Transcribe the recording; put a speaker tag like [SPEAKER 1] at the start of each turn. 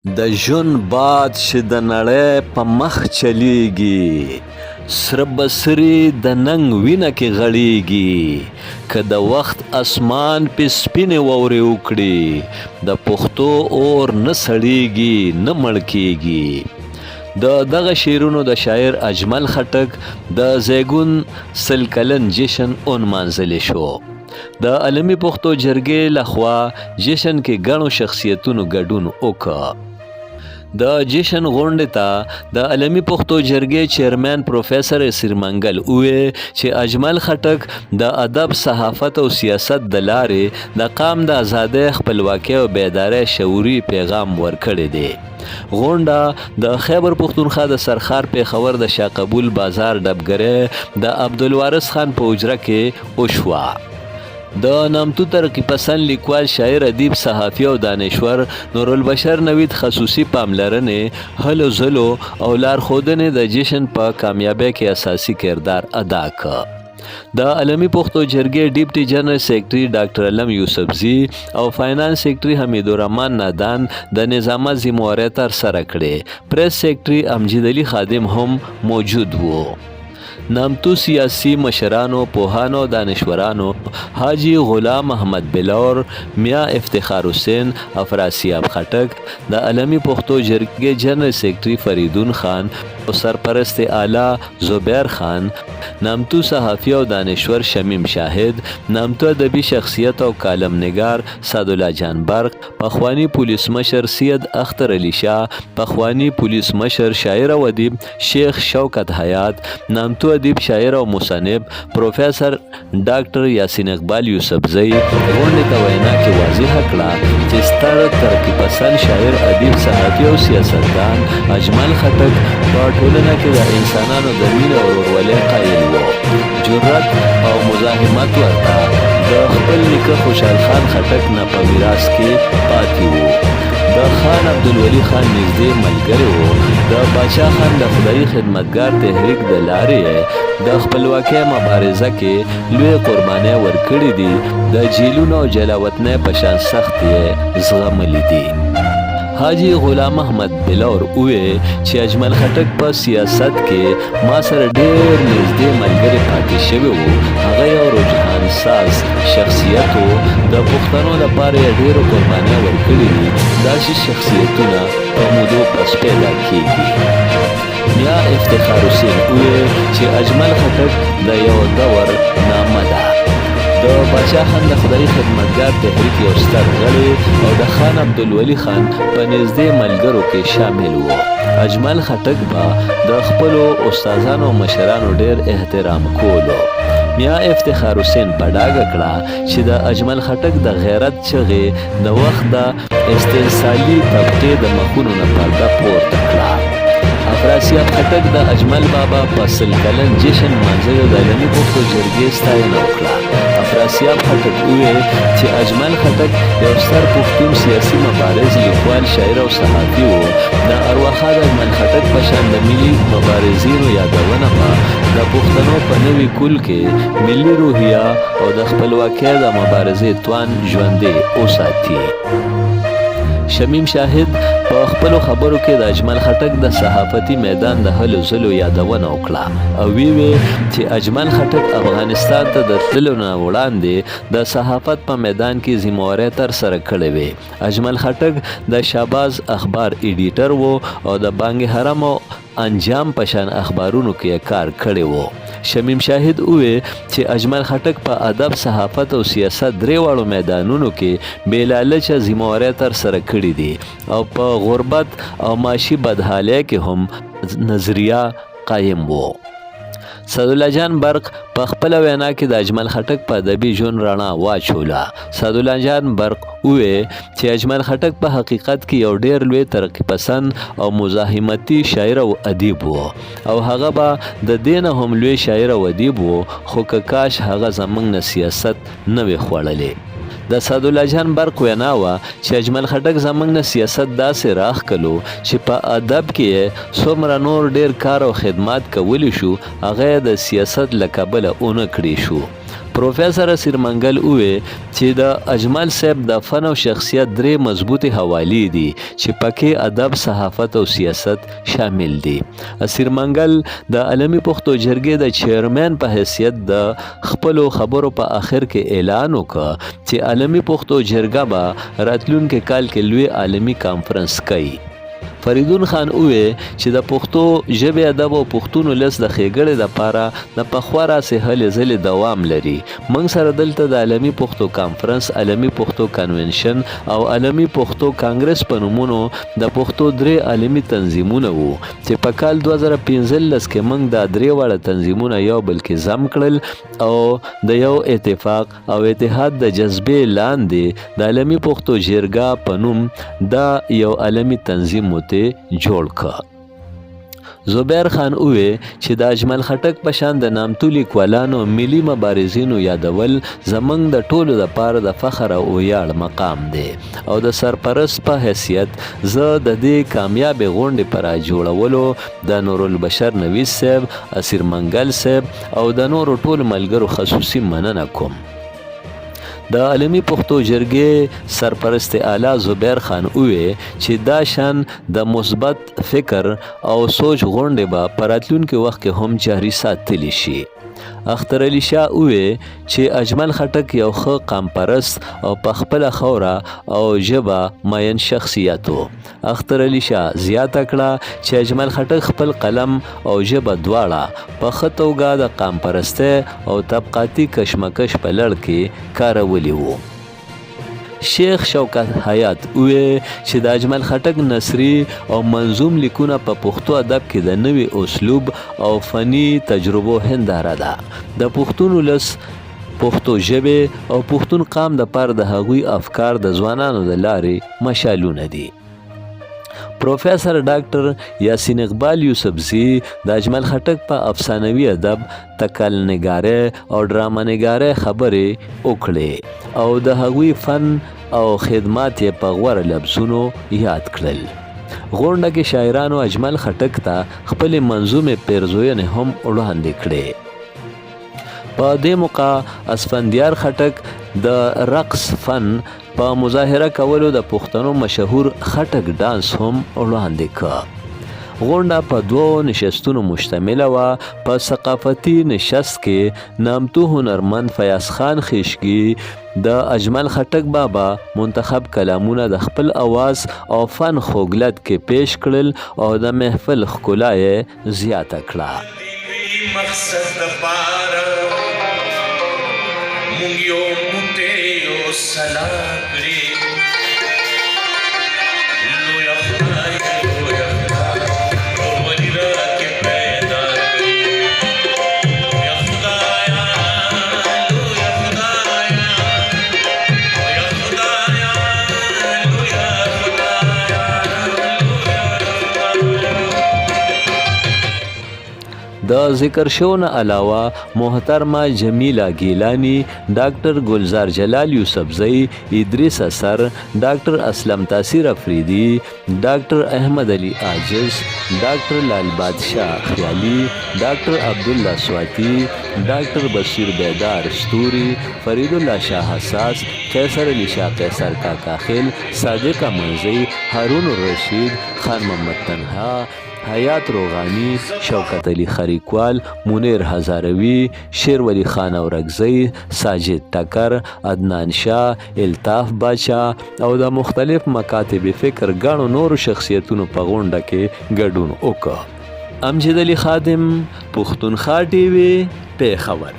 [SPEAKER 1] د ژوند باد چې د نړۍ په مخ چلیږي، سره بسرې د ننګ وینه کې غړیږي. که د وخت اسمان پې سپینې واورې وکړي، د پښتو اور نه سړیږي نه مړ کیږي. د دغه شعرونو د شاعر اجمل خټک د زیږون 100 کلن جشن ونمانځلی شو. د عالمي پښتو جرګې لخوا جشن کې ګڼو شخصیتونو ګډون وکړ. د جشن غونډې ته د عالمي پښتو جرګې چیرمن پروفیسر اسیر منګل وویل چې اجمل خټک د ادب، صحافت او سیاست د لارې د قام د ازادۍ، خپلواکۍ او بیدارۍ شعوري پیغام ورکړی دی. غونډه د خیبر پښتونخوا د سرخار پیښور د شاه قبول بازار ډبګرۍ د عبدالوارث خان په حجره کې وشوه. د نامتو ترقی پسند لیکوال، شاعر، ادیب، صحافي او دانشور نورالبشر نوید خصوصي پاملرنې، هلو ځلو او لارښودنې د جشن په کامیابۍ کې اساسي کردار ادا کړ. د عالمي پښتو جرګې ډیپټي جنرال سیکرټري ډاکټر علم یوسفزي او فاینانس سیکرټري حمیدالرحمن نادان د نظامت ذمہواری ترسره کړې. پریس سیکرټري امجد علي خادم هم موجود وو. نامتو سیاسی مشرانو، پوهانو، دانشورانو حاجی غلام محمد بلور، میاں افتخار حسین، افراسیاب خټک، د عالمي پښتو جرګې جنرال سیکرټري فریدون خان او سرپرست اعلی زبیر خان، نامتو صحافي او دانشور شمیم شاهد، نامتو ادبي شخصیت او کالم نگار سعدالله جان برق، پخوانی پولیس مشر سید اختر علی شاه، پخوانی پولیس مشر شاعر او ادیب شیخ شوکت حیات، نامتو ادیب، شاعر او مصنف پروفیسر ډاکټر یاسین اقبال یوسفزئی غونډې ته وینا کې واضح کړه چې ستر ترقی پسند شاعر، ادیب، صحافي او سیاستدان اجمل خټک په ټولنه کې د انسانانو د مینې او ورورولۍ قایل و. جرأت او مزاحمت ورته د خپل نیکه خوشحال خان خټک نه په میراث کې پاتې و. د خان عبدالولي خان نږدې ملګری و. د باچا خان د خدایي خدمتګار تحریک د لارې د خپلواکۍ مبارزه کې لوی قربانۍ ورکړې دي. د جیلونو او جلاوطنۍ په شان سخت یې زغملی دي. حاجی غلام محمد بلور وویل چې اجمل خټک په سیاست کې ما سره ډېر نږدې ملګری پاتې شوی و. هغه یو رجحان ساز شخصیت و. د پښتنو لپاره یې ډېرو قربانۍ ورکړې دي. داسې شخصیتونه په مودو پس پیدا کېږي. میاں افتخار حسین وویل چې اجمل خټک د یو دور نامه ده. د باچا خان د خدایي خدمتګار تحریک یو ستر غړی او د خان عبدالولي خان په نږدې ملګرو کې شامل و. اجمل خټک به د خپلو استادانو او مشرانو ډېر احترام کولو. میاں افتخار حسین په ډاګه کړه چې د اجمل خټک د غیرت چغې د وخت د استحصالي طبقې د مخونو نه پرده پورته کړه. افراسیاب خټک د اجمل بابا په 100 کلن جشن نمانځلو د عالمي پښتو جرګې ستاینه وکړه. افراسیاب خټک وویل چې اجمل خټک یو ستر پښتون سیاسي مبارز، لیکوال، شاعر او صحافي و. د ارواښاد اجمل خټک په شان د ملي مبارزینو یادونه به د پښتنو په نوي کول کې ملي روحیه او د خپلواکۍ د مبارزې توان ژوندی وساتي. شمیم شاهد په خپلو خبرو کې د اجمل خټک د صحافتي میدان د هلو ځلو یادونه وکړه او ویې چې اجمل خټک افغانستان ته د تللو نه وړاندې د صحافت په میدان کې ذمہواری ترسره کړې وې. اجمل خټک د شهباز اخبار ایډیټر و او د بانګ حرم او انجام پشان اخبارونو کې کار کړی و. شمیم شاهد وویل چې اجمل خټک په ادب، صحافت او سیاست درې واړو میدانونو کې بې لالچه ذمہواری ترسره کړې دي او په غربت او معاشي بدحالۍ کې هم نظریه قایم و. سعدالله جان برق په خپله وینا کې د اجمل خټک په ادبي ژوند رڼا واچوله. سعدالله جان برق وویل چې اجمل خټک په حقیقت کې یو ډېر لوی ترقی پسند او مزاحمتي شاعر او ادیب و او هغه به د دې نه هم لوی شاعر او ادیب و، خو که کاش هغه زموږ نه سیاست نه وی خوړلی. د سعدالله جان برق وینا وه چې اجمل خټک زموږ نه سیاست داسې راښکلو چې په ادب کې یې څومره نور ډېر کار او خدمات کولی شو، هغه یې د سیاست له کبله ونه کړی شو. پروفیسر اسیر منګل وویل چې د اجمل صاحب د فن او شخصیت درې مضبوطې حوالې دي چې پکې ادب، صحافت او سیاست شامل دي. اسیر منګل د عالمي پښتو جرګې د چیرمن په حیثیت د خپلو خبرو په آخر کې اعلان وکړ چې عالمي پښتو جرګه به راتلونکي کال کې لوی عالمي کانفرنس کوي. فریدون خان وویل چې د پښتو ژبې ادب او پښتون ولس د ښېګړې دپاره د پخوا راڅې هلې ځلې دوام لري. موږ سره دلته د عالمي پښتو کانفرنس، عالمي پښتو کنونشن او عالمي پښتو کانګرس په نومونو د پښتو درې عالمي تنظیمونه وو چې په کال 2015 کې موږ دا درې واړه تنظیمونه یو بل کې ضم کړل او د یو اتفاق او اتحاد د جذبې لاندې د عالمي پښتو جرګه په نوم دا یو عالمي تنظیم جوړ کړ. زبیر خان وویل چې د اجمل خټک په شان د نامتو لیکوالانو، ملي مبارزینو یادول زموږ د ټولو دپاره د فخر او ویاړ مقام دی او د سرپرست په حیثیت زه د دې کامیابې غونډې په راجوړولو د نورالبشر نویس صاحب، اسیر منګل صاحب او د نورو ټولو ملګرو خصوصي مننه کوم. د عالمي پښتو جرګې سرپرست اعلی زبیر خان وویل چې دا شان د مثبت فکر او سوچ غونډې به په راتلونکي وخت کې هم جاري ساتلی شي. اختر علي شاه وویل چې اجمل خټک یو ښه قامپرست او په خپله خاوره او ژبه مین شخصیت و. اختر علي شاه زیاته کړه چې اجمل خټک خپل قلم او ژبه دواړه په ښه توګه د قامپرستۍ او طبقاتي کشمکش په لړ کې کارولي وو. شیخ شوکت حیات وویل چې د اجمل خټک نثري او منظوم لیکونه په پښتو ادب کې د نوي اسلوب او فني تجربو هنداره ده. د پښتون ولس، پښتو ژبې او پښتون قام دپاره د هغوی افکار د ځوانانو د لارې مشالونه دي. پروفیسر ډاکټر یاسین اقبال یوسفزي د اجمل خټک په افسانوي ادب، تکلنګارۍ او ډرامه‌نګارۍ خبرې وکړې او د هغوی فن او خدمات یې په غوره لفظونو یاد کړل. غونډه کې شاعرانو اجمل خټک ته خپلې منظومې پیرزوینې هم وړاندې کړې. په دې موقع اسفندیار خټک د رقص فن په مظاهره کولو د پښتنو مشهور خټک ډانس هم وړاندې کړ. غونډه په دوو نشستونو مشتمله وه. په ثقافتي نشست کې نامتو هنرمند فیاض خان خیشګي د اجمل خټک بابا منتخب کلامونه د خپل اواز او فن خوږلت کې پیش کړل او د محفل ښکلا یې زیاته کړه.
[SPEAKER 2] مقصد دپاره مونږ یو موټی یو سلا کړې
[SPEAKER 1] د ذکر شونه علاوه محترمه جمیله گیلانی، ډاکټر گلزار جلال یوسفزئی، ادریس اثر، ډاکټر اسلم تاثیر افریدی، ډاکټر احمد علي عاجز، ډاکټر لال بادشاہ خیالی، ډاکټر عبدالله سواتی، ډاکټر بشیر بیدار ستوری، فرید الله شاه حساس، قیصر علی شاه قیصر کاکاخیل، صادق منزی، هارون الرشید، خان محمد تنها، حیات روغانی، شوکت علی خریکوال، منیر هزاروی، شیر ولی خان اورکزئی، ساجد ټکر، عدنان شاه، الطاف باچا او د مختلف مکاتب فکر ګڼو نورو شخصیتونو په غونډه کې ګډون وکړ. امجد علي خادم، پښتونخوا ټي وي، پیښور.